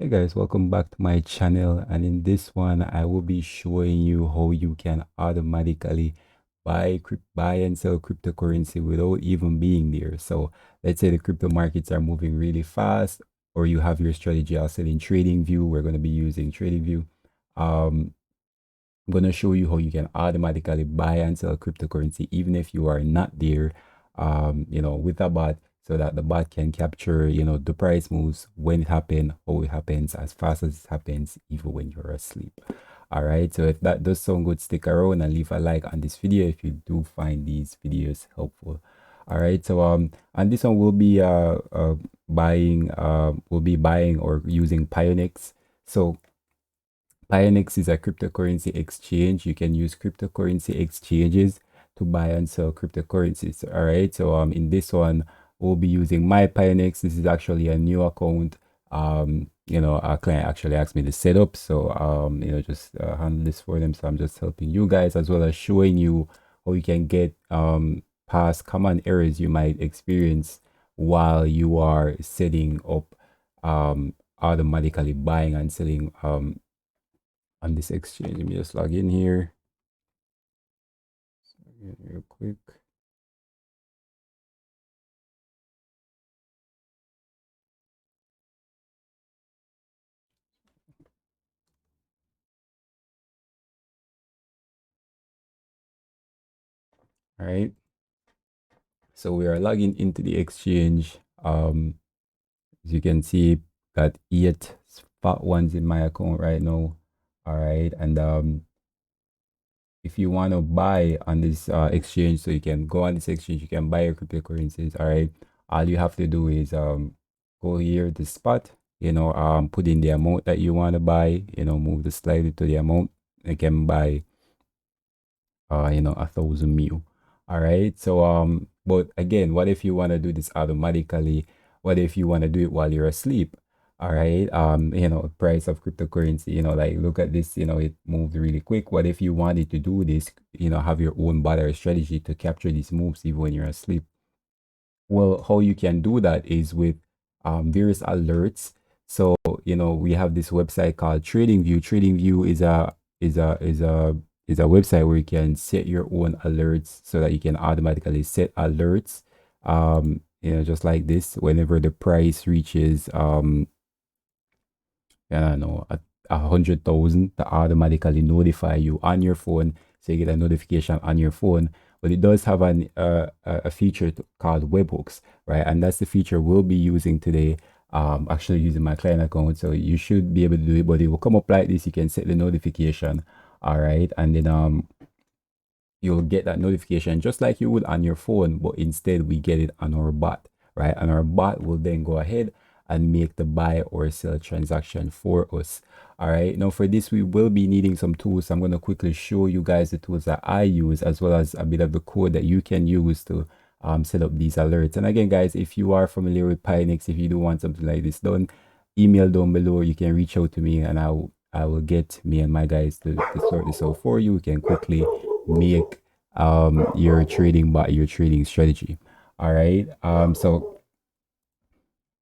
Hey guys, welcome back to my channel, and in this one I will be showing you how you can automatically buy and sell cryptocurrency without even being there. So let's say the crypto markets are moving really fast, or you have your strategy all set in TradingView. We're going to be using TradingView. um I'm gonna show you how you can automatically buy and sell cryptocurrency even if you are not there, with a bot, so that the bot can capture, the price moves when it happens, how it happens, as fast as it happens, even when you're asleep. All right. So if that does sound good, stick around and leave a like on this video if you do find these videos helpful. All right. So and this one will be buying or using Pionex. So Pionex is a cryptocurrency exchange. You can use cryptocurrency exchanges to buy and sell cryptocurrencies. All right. So in this one, we'll be using my Pionex. This is actually a new account. A client actually asked me to set up. So just handle this for them. So I'm just helping you guys as well as showing you how you can get past common errors you might experience while you are setting up automatically buying and selling on this exchange. Let me just log in here. Real quick. All right. So we are logging into the exchange. As you can see, got 8 spot ones in my account right now. All right. And if you want to buy on this exchange, so you can go on this exchange, you can buy your cryptocurrencies. All right. All you have to do is go here to spot, put in the amount that you want to buy, move the slider to the amount. You can buy 1,000 mil. All right. So but again, what if you want to do this automatically? What if you want to do it while you're asleep? All right. Price of cryptocurrency, like look at this, it moved really quick. What if you wanted to do this, have your own battery strategy to capture these moves even when you're asleep? Well, how you can do that is with various alerts. So, we have this website called TradingView. TradingView is a website where you can set your own alerts so that you can automatically set alerts. Just like this, whenever the price reaches I don't know, 100,000 to automatically notify you on your phone. So you get a notification on your phone. But it does have a feature called webhooks, right? And that's the feature we'll be using today. Actually using my client account. So you should be able to do it, but it will come up like this. You can set the notification. All right. And then you'll get that notification just like you would on your phone, but instead we get it on our bot, right? And our bot will then go ahead and make the buy or sell transaction for us. All right. Now for this, we will be needing some tools. So I'm going to quickly show you guys the tools that I use, as well as a bit of the code that you can use to set up these alerts. And again, guys, if you are familiar with Pionex, if you do want something like this done, email down below. You can reach out to me, and I will get me and my guys to sort this out for you. We can quickly make your trading bot, your trading strategy. All right. So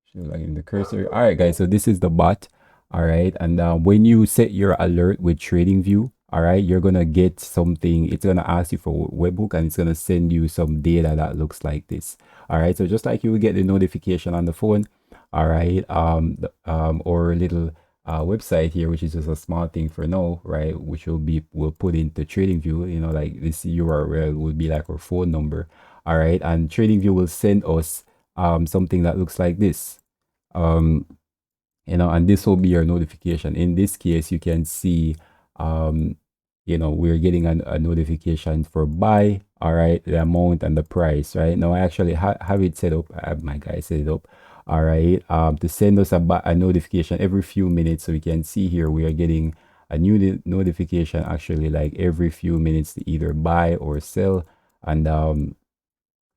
should like in the cursor. All right, guys. So this is the bot. All right. And when you set your alert with TradingView, all right, you're gonna get something. It's gonna ask you for webhook, and it's gonna send you some data that looks like this. All right. So just like you would get the notification on the phone, all right, or a little website here, which is just a small thing for now, right? Which we'll put into TradingView. Like this URL will be like our phone number. All right, and TradingView will send us something that looks like this. Um, and this will be your notification. In this case, you can see, we're getting a notification for buy, all right, the amount and the price, right? Now I actually have it set up. I have my guy set it up, all right, to send us a notification every few minutes. So we can see here we are getting a new notification actually like every few minutes to either buy or sell. And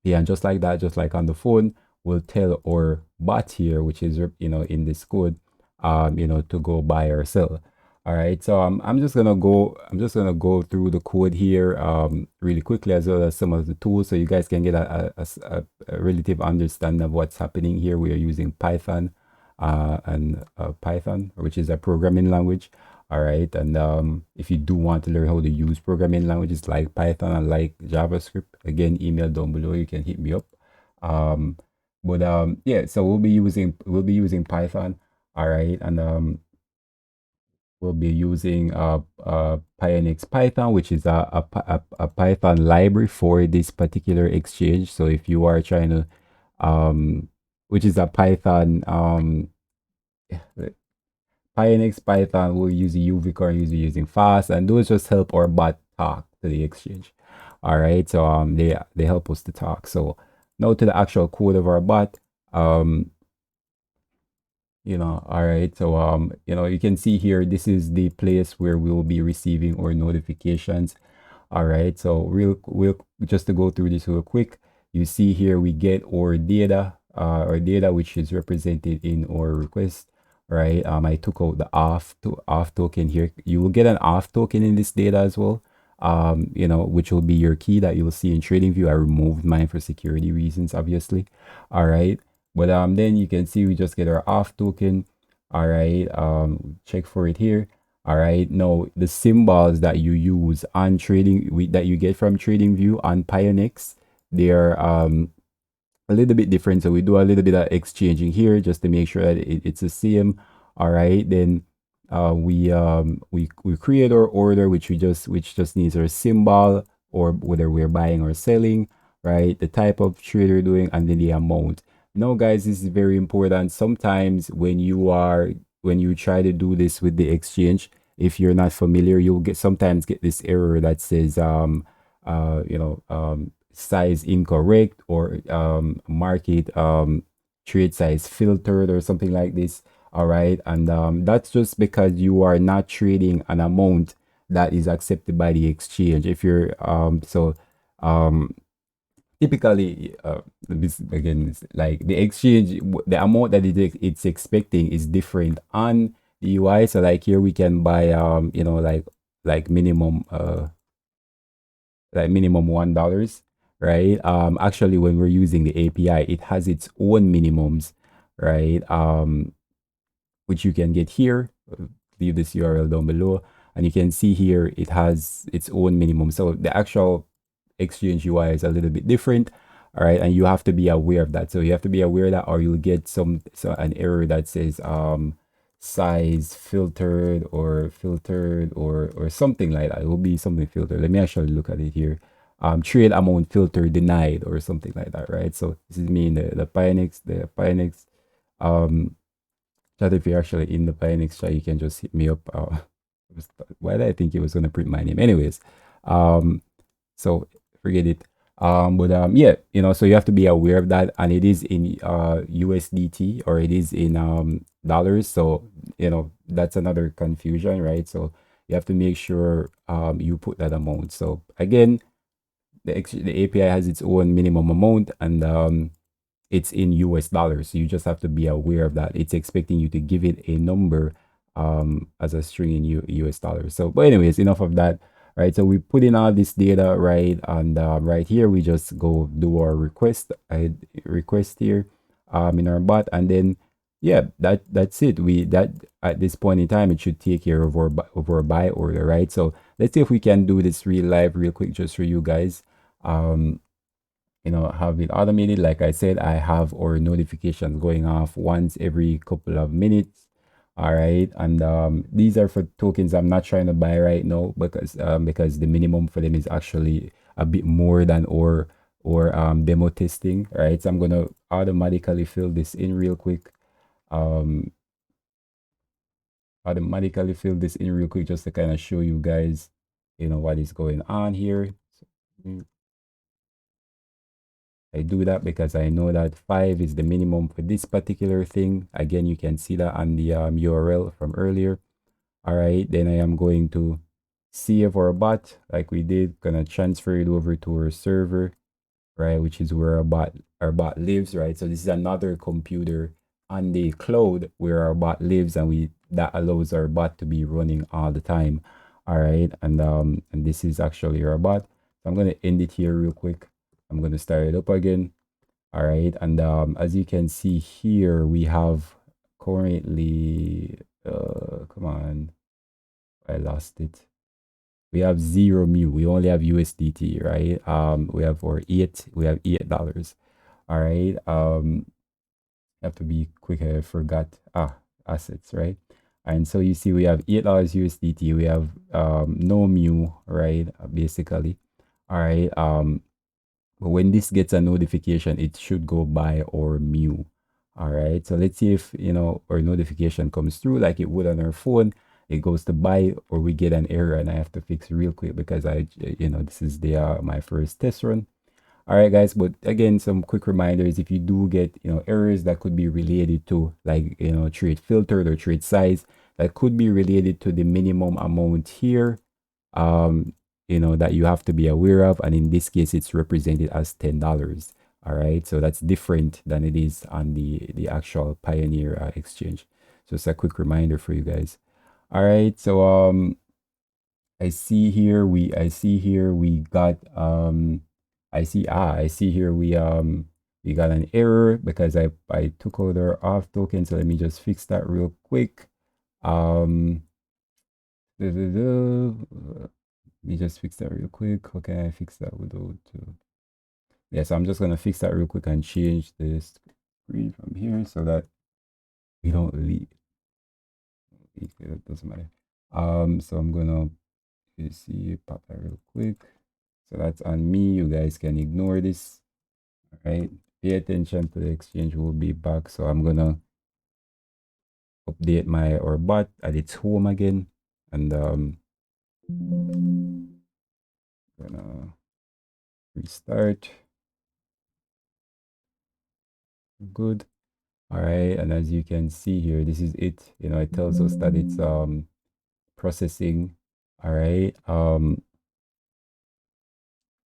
yeah, and just like that, just like on the phone, we'll tell our bot here, which is in this code, to go buy or sell. All right, so I'm just gonna go through the code here really quickly, as well as some of the tools, so you guys can get a relative understanding of what's happening here. We are using Python. and Python, which is a programming language. All right, and if you do want to learn how to use programming languages like Python and like JavaScript, again, email down below. You can hit me up. Um, but yeah, so we'll be using Python. All right, and we'll be using Pionex Python, which is a Python library for this particular exchange. So if you are trying to, which is a Python, Pionex Python, we'll use UVCore, we'll be using fast, and those just help our bot talk to the exchange. All right, so they help us to talk. So now to the actual code of our bot. Um, all right, so you can see here, this is the place where we will be receiving our notifications. All right, so real just to go through this real quick, you see here we get our data which is represented in our request, right? I took out the off token here. You will get an off token in this data as well, which will be your key that you'll see in TradingView. I removed mine for security reasons, obviously. All right, but then you can see we just get our off token. All right, check for it here. All right, now the symbols that you use on that you get from TradingView on Pionex, they are a little bit different. So we do a little bit of exchanging here just to make sure that it's the same. All right, then we create our order, which just needs our symbol, or whether we're buying or selling, right? The type of trade we're doing, and then the amount. Now, guys, this is very important. Sometimes when you try to do this with the exchange, if you're not familiar, you'll sometimes get this error that says size incorrect, or market trade size filtered, or something like this. All right, and that's just because you are not trading an amount that is accepted by the exchange. If you're um typically, this again is like the exchange, the amount that it's expecting is different on the UI. So like here we can buy like minimum $1, right? Actually, when we're using the API, it has its own minimums, right? Which you can get here. Leave this URL down below, and you can see here it has its own minimum. So the actual exchange UI is a little bit different. All right, and you have to be aware of that. So you have to be aware of that, or you'll get an error that says size filtered, or something like that. It will be something filtered. Let me actually look at it here. Trade amount filter denied, or something like that, right? So this is me in the Pionex chat. If you're actually in the Pionex chat, you can just hit me up. Why did I think it was gonna print my name? Anyways, so forget it. But yeah, so you have to be aware of that, and it is in USDT, or it is in dollars. So that's another confusion, right? So you have to make sure you put that amount. So again, the API has its own minimum amount, and it's in US dollars. So you just have to be aware of that. It's expecting you to give it a number as a string in US dollars. So, but anyways, enough of that. Right, so we put in all this data, right, and right here we just go do our request. I request here in our bot, and then yeah, that's it. That at this point in time, it should take care of our buy order, right? So let's see if we can do this real quick, just for you guys. Have it automated. Like I said, I have our notifications going off once every couple of minutes. All right, and these are for tokens I'm not trying to buy right now, because the minimum for them is actually a bit more than or demo testing. Right, so I'm gonna automatically fill this in real quick. Automatically fill this in real quick, just to kind of show you guys what is going on here. So, I do that because I know that 5 is the minimum for this particular thing. Again, you can see that on the URL from earlier. All right, then I am going to save our bot like we did, gonna transfer it over to our server, right, which is where our bot lives, right? So this is another computer on the cloud where our bot lives, and that allows our bot to be running all the time. All right, and this is actually our bot. So I'm gonna end it here real quick. I'm gonna start it up again. All right, and as you can see here, we have currently, come on, I lost it. We have zero mu. We only have USDT, right? We have $8. All right. Have to be quick. I forgot. Assets, right? And so you see, we have $8 USDT. We have no mu, right? Basically, all right. But when this gets a notification, it should go buy or mu. All right. So let's see if our notification comes through like it would on our phone. It goes to buy, or we get an error, and I have to fix real quick because this is the my first test run. All right, guys. But again, some quick reminders: if you do get errors that could be related to like trade filtered or trade size, that could be related to the minimum amount here, um, that you have to be aware of. And in this case, it's represented as $10. All right, so that's different than it is on the actual Pioneer exchange. So it's a quick reminder for you guys. All right, so I see here we got I see here we got an error because I took out our off token. So let me just fix that real quick. Um let me just fix that real quick. How can I fix that without yeah, so I'm just gonna fix that real quick and change this screen from here so that we don't leave. It doesn't matter. So I'm gonna see pop that real quick. So that's on me. You guys can ignore this. All right. Pay attention to the exchange. Will be back. So I'm gonna update my or bot at its home again. And gonna restart. Good. All right. And as you can see here, this is it. It tells us that it's processing. All right.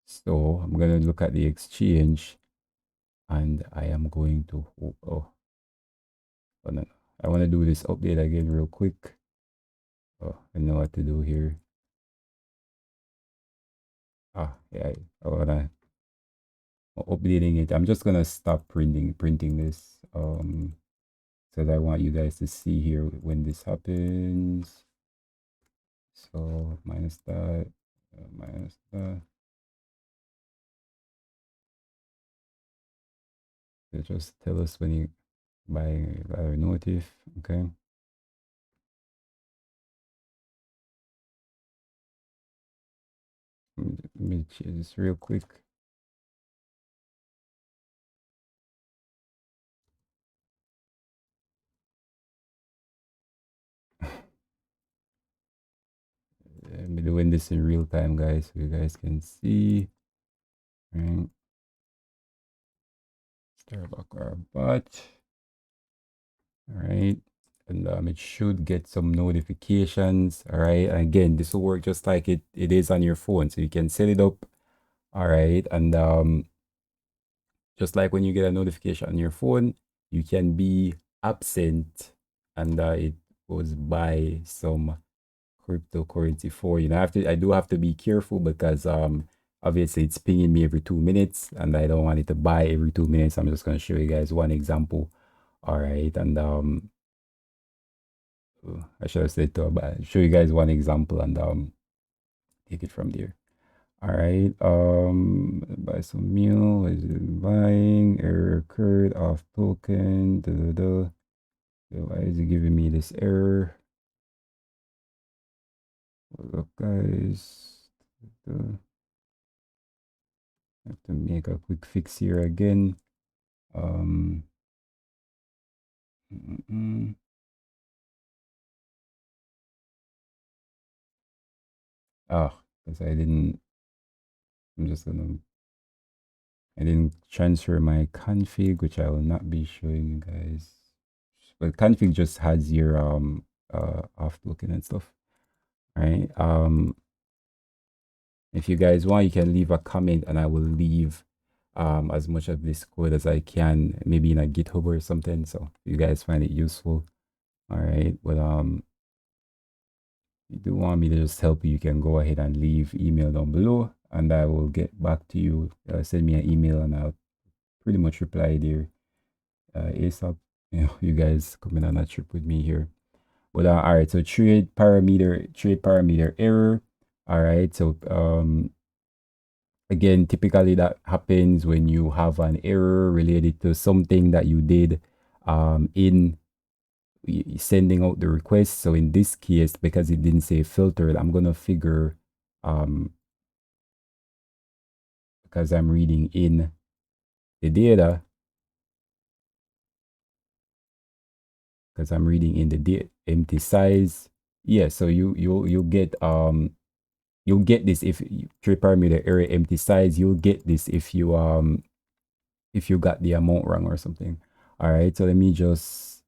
So I'm gonna look at the exchange, and I am going to no. I want to do this update again real quick. I know what to do here. Yeah, I wanna updating it. I'm just gonna stop printing this because I want you guys to see here when this happens. So minus that, minus that. It just tell us when you buy a notif. Okay. Let me change this real quick. I'm doing this in real time, guys, so you guys can see. Right. Start back our bot. All right. And it should get some notifications. All right. And again, this will work just like it is on your phone. So you can set it up. All right. And just like when you get a notification on your phone, you can be absent and it goes by some cryptocurrency for you. Now I do have to be careful because obviously it's pinging me every 2 minutes and I don't want it to buy every 2 minutes. I'm just gonna show you guys one example. All right, and I should have said to but show you guys one example and take it from there. All right, buy some meal. Is it buying? Error occurred. Off token. Da, da, da. So why is it giving me this error? Look, guys. I have to make a quick fix here again. Um. Mm, mm, because I didn't. I'm just gonna. I didn't transfer my config, which I will not be showing you guys. But config just has your off token and stuff. Right. If you guys want, you can leave a comment and I will leave as much of this code as I can, maybe in a GitHub or something. So if you guys find it useful. All right. But if you do want me to just help you, you can go ahead and leave email down below and I will get back to you. Send me an email and I'll pretty much reply there ASAP. You guys coming on a trip with me here. But all right, so trade parameter error. All right, so again, typically that happens when you have an error related to something that you did in sending out the request. So in this case, because it didn't say filtered, I'm gonna figure because I'm reading in the data, empty size. Yeah, so you'll get you'll get this if trade parameter error empty size. You'll get this if you got the amount wrong or something. All right, so let me just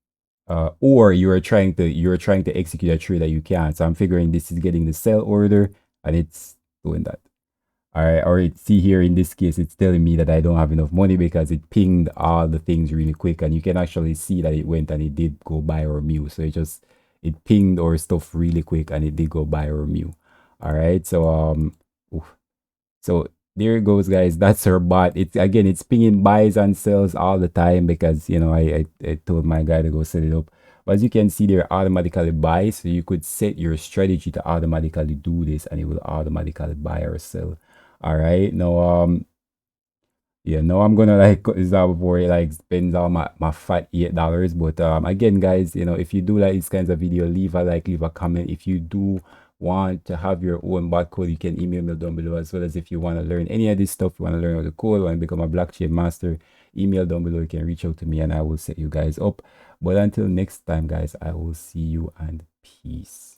or you're trying to execute a trade that you can't. So I'm figuring this is getting the sell order and it's doing that. All right, or it see here in this case, it's telling me that I don't have enough money because it pinged all the things really quick, and you can actually see that it went and it did go buy or mu. So it pinged our stuff really quick and it did go buy or mu. All right, so oof. So there it goes, guys. That's her bot. It's pinging buys and sells all the time because I told my guy to go set it up. But as you can see, there automatically buy. So you could set your strategy to automatically do this, and it will automatically buy or sell. All right. Now yeah, no, I'm gonna like cut this out before it like spends all my fat $8. But again, guys, if you do like these kinds of video, leave a like, leave a comment. If you do want to have your own bot code, you can email me down below, as well as if you want to learn any of this stuff, you want to learn how the code, want to become a blockchain master, email down below. You can reach out to me and I will set you guys up. But until next time, guys, I will see you and peace.